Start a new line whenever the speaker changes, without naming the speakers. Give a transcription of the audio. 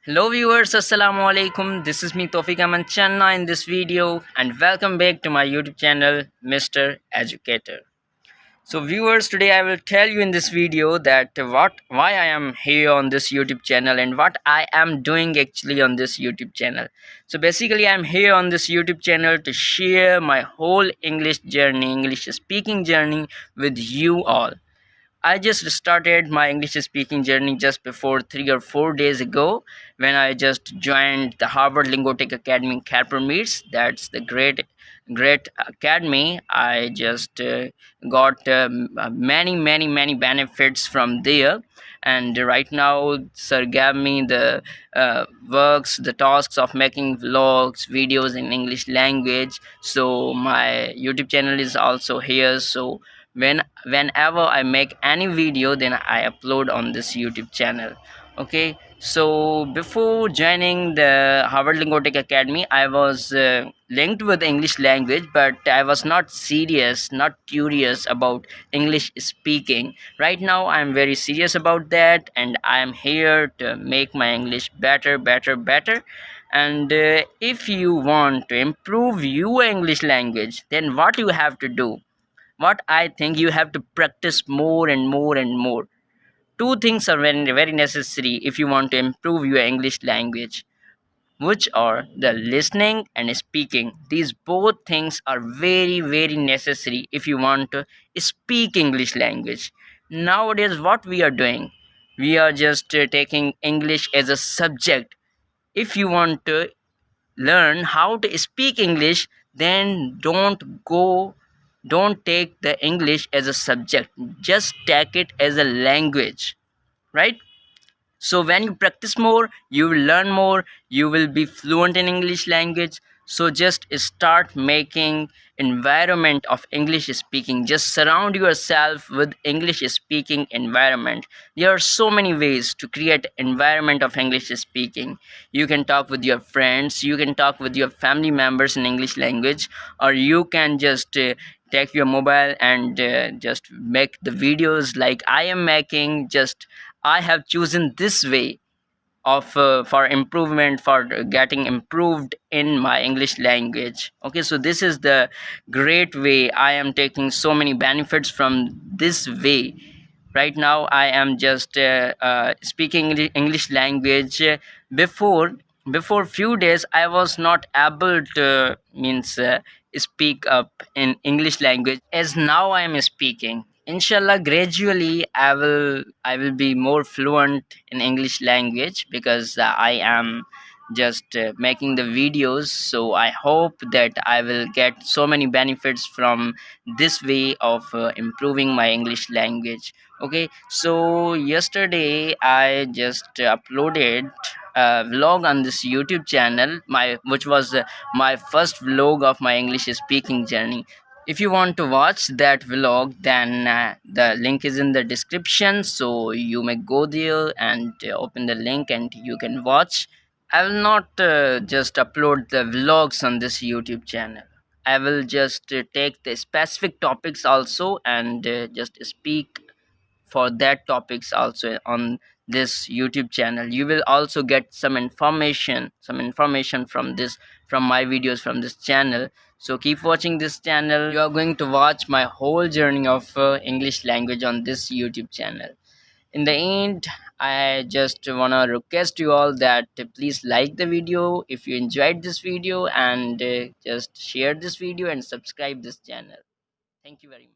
Hello viewers, Assalamu alaikum. This is me Tofik Aman Channa in this video and welcome back to my YouTube channel Mr. Educator. So viewers, today I will tell you in this video that why I am here on this YouTube channel and what I am doing actually on this YouTube channel. So basically I am here on this YouTube channel to share my whole English journey, English speaking journey with you all. I just started my English speaking journey just before 3 or 4 days ago when I just joined the Harvard Linguistic Academy in Meets. That's the great academy. I just got many benefits from there, and right now sir gave me the the tasks of making vlogs, videos in English language. So my YouTube channel is also here. So whenever I make any video, then I upload on this YouTube channel. Okay, so before joining the Harvard Linguistic Academy, I was linked with English language, but I was not serious, not curious about English speaking. Right now I'm very serious about that, and I am here to make my English better. And if you want to improve your English language, then what you have to do, what I think, you have to practice more and more and more. Two things are very necessary if you want to improve your English language, which are the listening and speaking. These both things are very necessary if you want to speak English language. Nowadays, what we are doing, we are just taking English as a subject. If you want to learn how to speak English, then don't take the English as a subject, just take it as a language, right? So when you practice more, you will learn more, you will be fluent in English language. So just start making environment of English speaking. Just surround yourself with English speaking environment. There are so many ways to create environment of English speaking. You can talk with your friends, you can talk with your family members in English language, or you can just take your mobile and just make the videos like I am making. Just I have chosen this way of for improvement, for getting improved in my English language. Okay, so this is the great way. I am taking so many benefits from this way. Right now I am just speaking English language. Before few days I was not able to means speak up in English language as now I am speaking. Inshallah, gradually I will be more fluent in English language because I am just making the videos. So I hope that I will get so many benefits from this way of improving my English language. Okay, so yesterday I just uploaded a vlog on this YouTube channel, which was my first vlog of my English speaking journey. If you want to watch that vlog, then the link is in the description, so you may go there and open the link and you can watch. I will not just upload the vlogs on this YouTube channel. I will just take the specific topics also and just speak for that topics also on this YouTube channel. You will also get some information from my videos from this channel. So keep watching this channel. You are going to watch my whole journey of English language on this YouTube channel. In the end, I just want to request you all that please like the video if you enjoyed this video, and just share this video and subscribe this channel. Thank you very much.